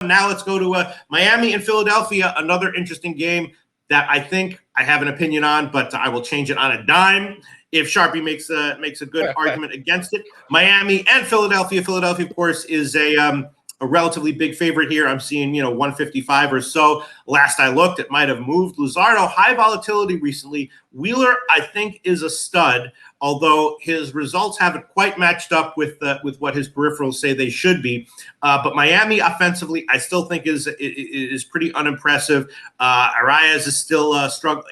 Now let's go to Miami and Philadelphia, another interesting game that I think I have an opinion on, but I will change it on a dime if Sharpie makes a good argument against it. Miami and Philadelphia. Philadelphia, of course, is a relatively big favorite here. I'm seeing 155 or so. Last I looked, it might have moved. Luzardo, high volatility recently. Wheeler, I think, is a stud, although his results haven't quite matched up with what his peripherals say they should be. But Miami offensively, I still think is pretty unimpressive. Arias is still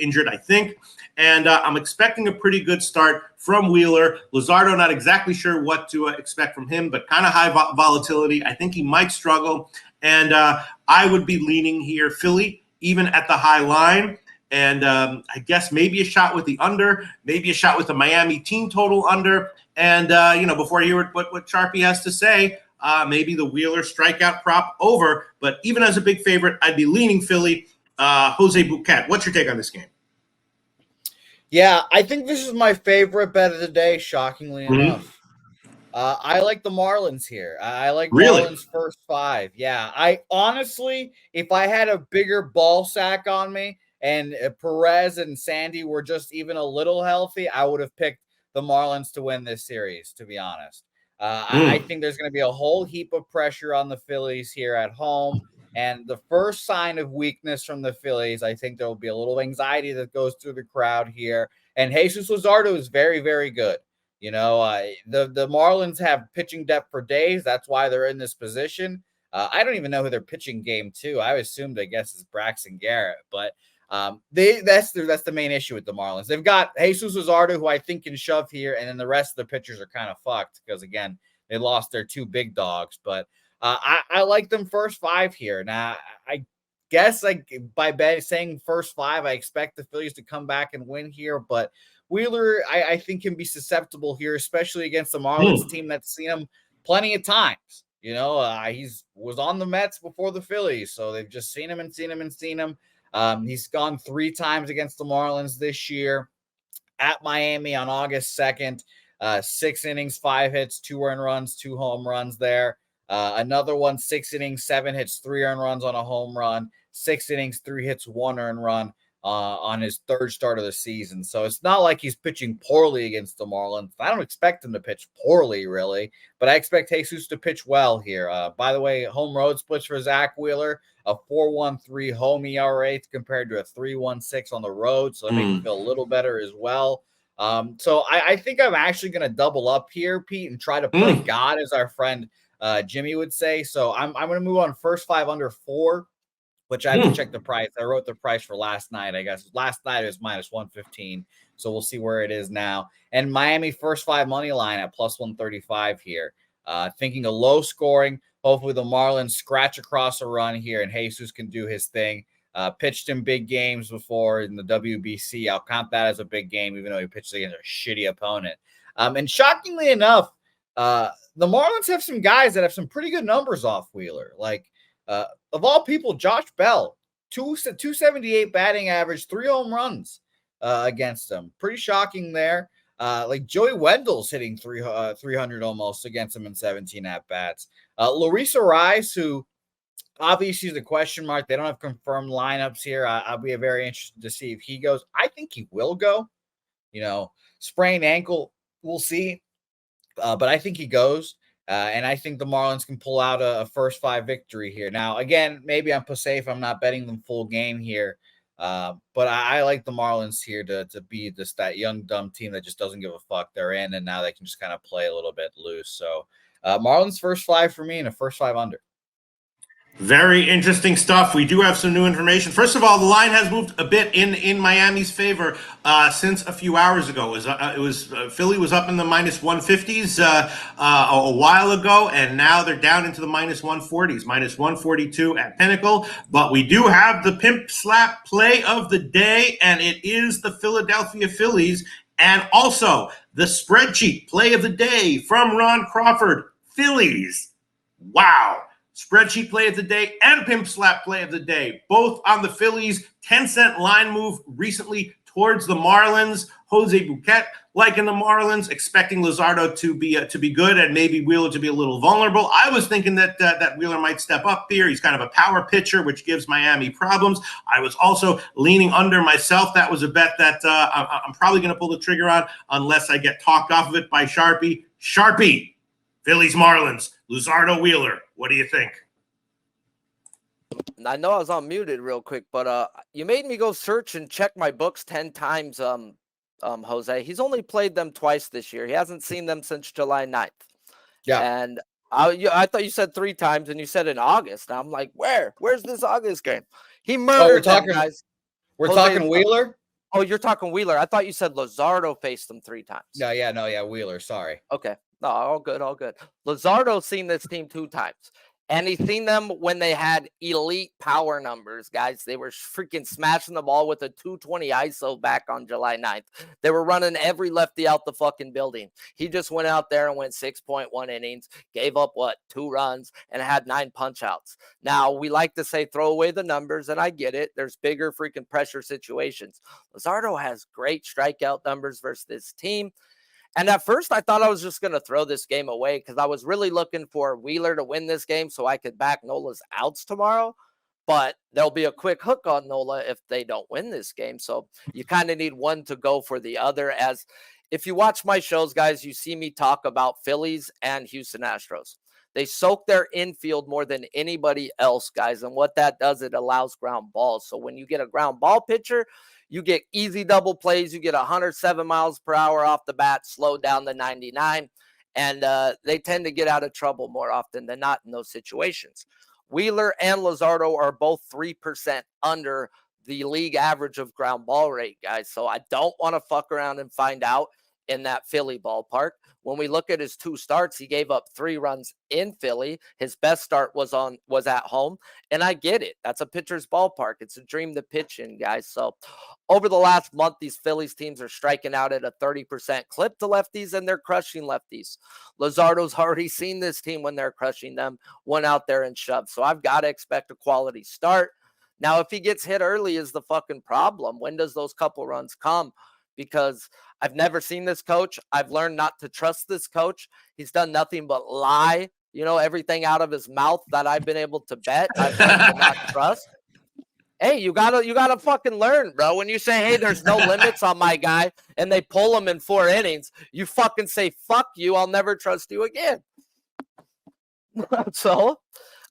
injured, I think. And I'm expecting a pretty good start from Wheeler. Luzardo, not exactly sure what to expect from him, but kind of high volatility. I think he might struggle. And I would be leaning here Philly, even at the high line. And I guess maybe a shot with the under, maybe a shot with the Miami team total under. And, before I hear what Sharpie has to say, maybe the Wheeler strikeout prop over. But even as a big favorite, I'd be leaning Philly. Jose Bouquet, what's your take on this game? Yeah, I think this is my favorite bet of the day, shockingly enough. I like the Marlins here. I like Marlins first 5. Yeah, I honestly, if I had a bigger ball sack on me and Perez and Sandy were just even a little healthy, I would have picked the Marlins to win this series, to be honest. I think there's going to be a whole heap of pressure on the Phillies here at home. And the first sign of weakness from the Phillies, I think there will be a little anxiety that goes through the crowd here. And Jesus Luzardo is very, very good. The Marlins have pitching depth for days. That's why they're in this position. I don't even know who they're pitching game 2. I assumed, I guess, it's Braxton Garrett. But that's the main issue with the Marlins. They've got Jesus Luzardo, who I think can shove here. And then the rest of the pitchers are kind of fucked because, again, they lost their 2 big dogs. But I like them first 5 here. Now, I guess by saying first 5, I expect the Phillies to come back and win here. But Wheeler, I think, can be susceptible here, especially against the Marlins team that's seen him plenty of times. He was on the Mets before the Phillies, so they've just seen him and seen him and seen him. He's gone 3 times against the Marlins this year at Miami on August 2nd. 6 innings, 5 hits, 2 earned runs, 2 home runs there. Another one, 6 innings, 7 hits, 3 earned runs on a home run, 6 innings, 3 hits, 1 earned run on his 3rd start of the season. So it's not like he's pitching poorly against the Marlins. I don't expect him to pitch poorly, really, but I expect Jesus to pitch well here. By the way, home road splits for Zach Wheeler, a 4.13 home ERA compared to a 3.16 on the road. So that makes him feel a little better as well. So I think I'm actually going to double up here, Pete, and try to play God, as our friend Jimmy would say. So I'm going to move on first 5 under 4, which I have to check the price. I wrote the price for last night. I guess last night it was minus 115. So we'll see where it is now. And Miami first 5 money line at plus 135 here. Thinking a low scoring. Hopefully the Marlins scratch across a run here and Jesus can do his thing. Pitched in big games before in the WBC. I'll count that as a big game, even though he pitched against a shitty opponent. And shockingly enough, the Marlins have some guys that have some pretty good numbers off Wheeler. Like, of all people, Josh Bell, 278 batting average, 3 home runs against him. Pretty shocking there. Like Joey Wendell's hitting 300 almost against him in 17 at-bats. Larissa Rice, who obviously is a question mark. They don't have confirmed lineups here. I'll be very interested to see if he goes. I think he will go. Sprained ankle, we'll see. But I think he goes. And I think the Marlins can pull out a first 5 victory here. Now, again, maybe I'm safe. I'm not betting them full game here. But I like the Marlins here to be that young, dumb team that just doesn't give a fuck. They're in, and now they can just kind of play a little bit loose. So Marlins first 5 for me and a first 5 under. Very interesting stuff. We do have some new information. First of all, the line has moved a bit in Miami's favor since a few hours ago. It was Philly was up in the minus 150s a while ago, and now they're down into the minus 140s, minus 142 at Pinnacle. But we do have the pimp slap play of the day, and it is the Philadelphia Phillies, and also the spreadsheet play of the day from Ron Crawford. Phillies. Wow. Spreadsheet play of the day and pimp slap play of the day, both on the Phillies. 10-cent line move recently, towards the Marlins. Jose Bouquet liking the Marlins, expecting Luzardo to be good and maybe Wheeler to be a little vulnerable. I was thinking that that Wheeler might step up here. He's kind of a power pitcher, which gives Miami problems. I was also leaning under myself. That was a bet that I'm probably going to pull the trigger on unless I get talked off of it by Sharpie. Sharpie, Phillies Marlins, Luzardo Wheeler. What do you think? I know I was unmuted real quick, but you made me go search and check my books 10 times, Jose. He's only played them twice this year. He hasn't seen them since July 9th. Yeah. And I thought you said 3 times, and you said in August. And I'm like, where's this August game? He murdered them, guys. We're talking Wheeler? Oh, you're talking Wheeler. I thought you said Luzardo faced them 3 times. Yeah, Wheeler. Sorry. Okay. No, all good. Luzardo's seen this team 2 times. And he's seen them when they had elite power numbers, guys. They were freaking smashing the ball with a 220 ISO back on July 9th. They were running every lefty out the fucking building. He just went out there and went 6.1 innings, gave up, 2 runs, and had 9 punch-outs. Now, we like to say throw away the numbers, and I get it. There's bigger freaking pressure situations. Luzardo has great strikeout numbers versus this team. And at first, I thought I was just going to throw this game away because I was really looking for Wheeler to win this game so I could back Nola's outs tomorrow. But there'll be a quick hook on Nola if they don't win this game. So you kind of need one to go for the other. As if you watch my shows, guys, you see me talk about Phillies and Houston Astros. They soak their infield more than anybody else, guys. And what that does, it allows ground balls. So when you get a ground ball pitcher, you get easy double plays. You get 107 miles per hour off the bat, slow down to 99. And they tend to get out of trouble more often than not in those situations. Wheeler and Luzardo are both 3% under the league average of ground ball rate, guys. So I don't want to fuck around and find out in that Philly ballpark. When we look at his 2 starts, he gave up 3 runs in Philly. His best start was at home. And I get it. That's a pitcher's ballpark. It's a dream to pitch in, guys. So over the last month, these Phillies teams are striking out at a 30% clip to lefties, and they're crushing lefties. Luzardo's already seen this team when they're crushing them, went out there and shoved. So I've got to expect a quality start. Now, if he gets hit early is the fucking problem. When does those couple runs come? Because I've never seen this coach. I've learned not to trust this coach. He's done nothing but lie, everything out of his mouth that I've been able to bet. I've learned to not trust. Hey, you gotta fucking learn, bro. When you say, hey, there's no limits on my guy, and they pull him in 4 innings, you fucking say, fuck you, I'll never trust you again. So,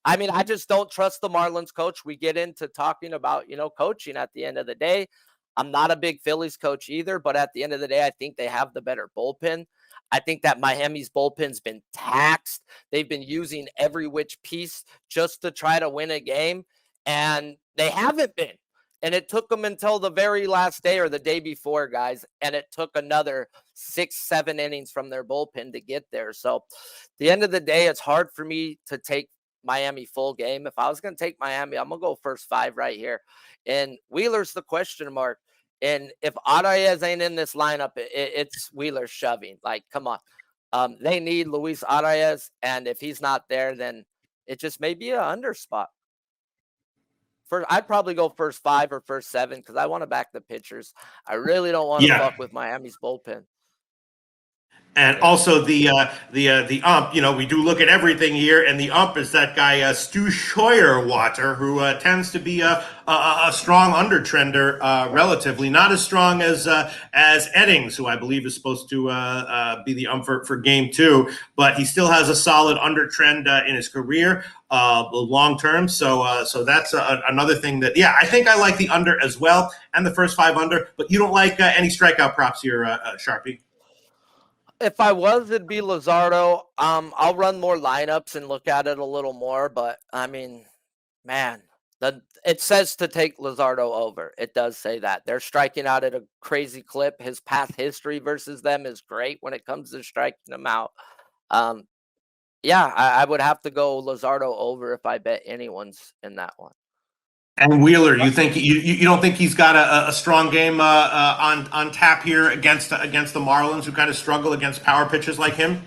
I mean, I just don't trust the Marlins coach. We get into talking about, coaching at the end of the day. I'm not a big Phillies coach either, but at the end of the day, I think they have the better bullpen. I think that Miami's bullpen's been taxed. They've been using every which piece just to try to win a game, and they haven't been. And it took them until the very last day or the day before, guys, and it took another 6-7 innings from their bullpen to get there. So at the end of the day, it's hard for me to take Miami full game. If I was going to take Miami, I'm going to go first 5 right here. And Wheeler's the question mark. And if Arias ain't in this lineup, it's Wheeler shoving. Like, come on. They need Luis Arias. And if he's not there, then it just may be an under spot. I'd probably go first 5 or first 7 because I want to back the pitchers. I really don't want to fuck with Miami's bullpen. And also the ump, we do look at everything here, and the ump is that guy Stu Scheuerwater, who tends to be a strong undertrender, relatively not as strong as Eddings, who I believe is supposed to be the ump for game 2, but he still has a solid undertrend in his career, long term. So that's another thing that I think I like the under as well, and the first 5 under. But you don't like any strikeout props here, Sharpie? If I was, it'd be Luzardo. I'll run more lineups and look at it a little more, but I mean, man, it says to take Luzardo over. It does say that. They're striking out at a crazy clip. His past history versus them is great when it comes to striking them out. I would have to go Luzardo over if I bet anyone's in that one. And Wheeler, you think you don't think he's got a strong game on tap here against the Marlins, who kind of struggle against power pitchers like him?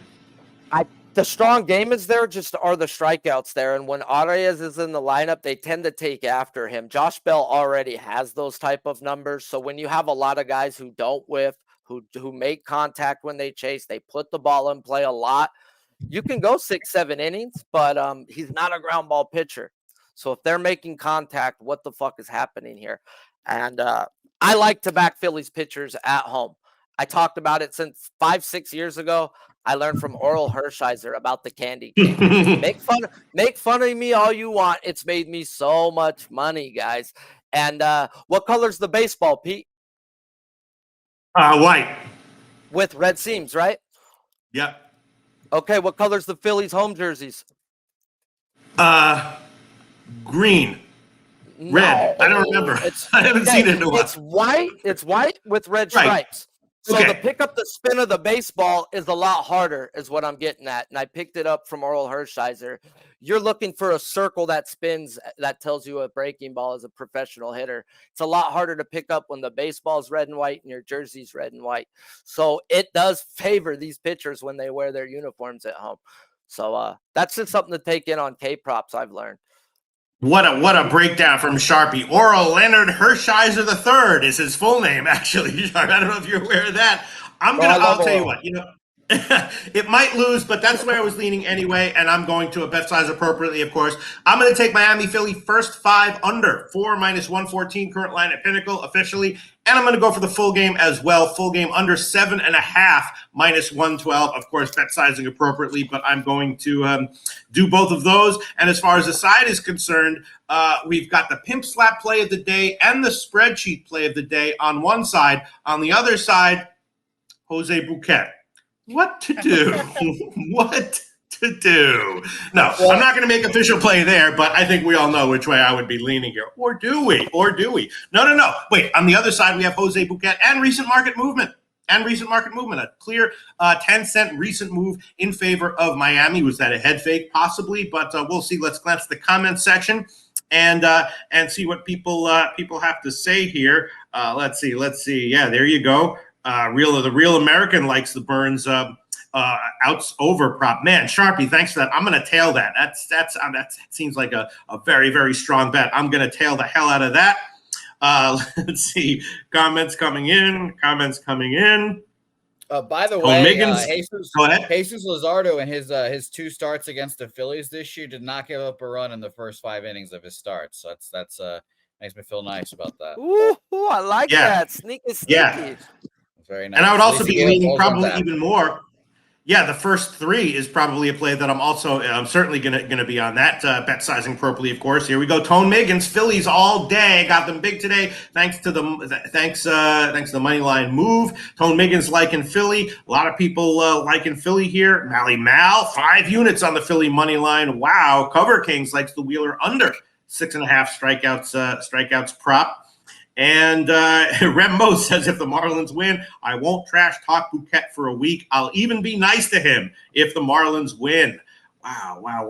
the strong game is there, just are the strikeouts there. And when Arias is in the lineup, they tend to take after him. Josh Bell already has those type of numbers. So when you have a lot of guys who don't whiff, who make contact when they chase, they put the ball in play a lot, you can go 6-7 innings, but he's not a ground ball pitcher. So if they're making contact, what the fuck is happening here? And I like to back Phillies pitchers at home. I talked about it since 5-6 years ago. I learned from Oral Hershiser about the candy cane. Make fun of me all you want. It's made me so much money, guys. And what color's the baseball, Pete? White. With red seams, right? Yep. Okay, what color's the Phillies home jerseys? Green. Red. I don't remember. I haven't seen it in a while. It's white. It's white with red stripes. So to pick up the spin of the baseball is a lot harder, is what I'm getting at. And I picked it up from Oral Hershiser. You're looking for a circle that spins that tells you a breaking ball is a professional hitter. It's a lot harder to pick up when the baseball's red and white and your jersey's red and white. So it does favor these pitchers when they wear their uniforms at home. So that's just something to take in on K-props I've learned. What a breakdown from Sharpie. Oral Leonard Hershiser III is his full name, actually. I don't know if you're aware of that. I'll tell you what, it might lose, but that's where I was leaning anyway, and I'm going to a bet size appropriately, of course. I'm going to take Miami Philly first 5 under, 4 minus 114 current line at Pinnacle officially, and I'm going to go for the full game as well. Full game under 7.5 minus 112, of course, bet sizing appropriately, but I'm going to do both of those. And as far as the side is concerned, we've got the pimp slap play of the day and the spreadsheet play of the day on one side. On the other side, Jose Bouquet. What to do? What to do? No, I'm not going to make official play there, but I think we all know which way I would be leaning here. Or do we? No. Wait, on the other side, we have Jose Bouquet and recent market movement. A clear 10-cent recent move in favor of Miami. Was that a head fake? Possibly, but we'll see. Let's glance at the comments section and see what people have to say here. Let's see. Yeah, there you go. The real American likes the Burns outs over prop. Man, Sharpie, thanks for that. I'm going to tail that. That seems like a very, very strong bet. I'm going to tail the hell out of that. Let's see. Comments coming in. By the way, Jesus Luzardo in his 2 starts against the Phillies this year did not give up a run in the first 5 innings of his starts. So that's makes me feel nice about that. Ooh, I like that. Sneaky. Yeah. Very nice. And I would also be leaning probably even more. Yeah, the first 3 is probably a play that I'm certainly gonna be on that bet sizing appropriately, of course. Here we go. Tone Miggins, Phillies all day, got them big today. Thanks to the money line move. Tone Miggins liking Philly. A lot of people liking Philly here. Mal 5 units on the Philly money line. Wow. Cover Kings likes the Wheeler under 6.5 strikeouts prop. And Remo says, if the Marlins win, I won't trash talk Bouquet for a week. I'll even be nice to him if the Marlins win. Wow.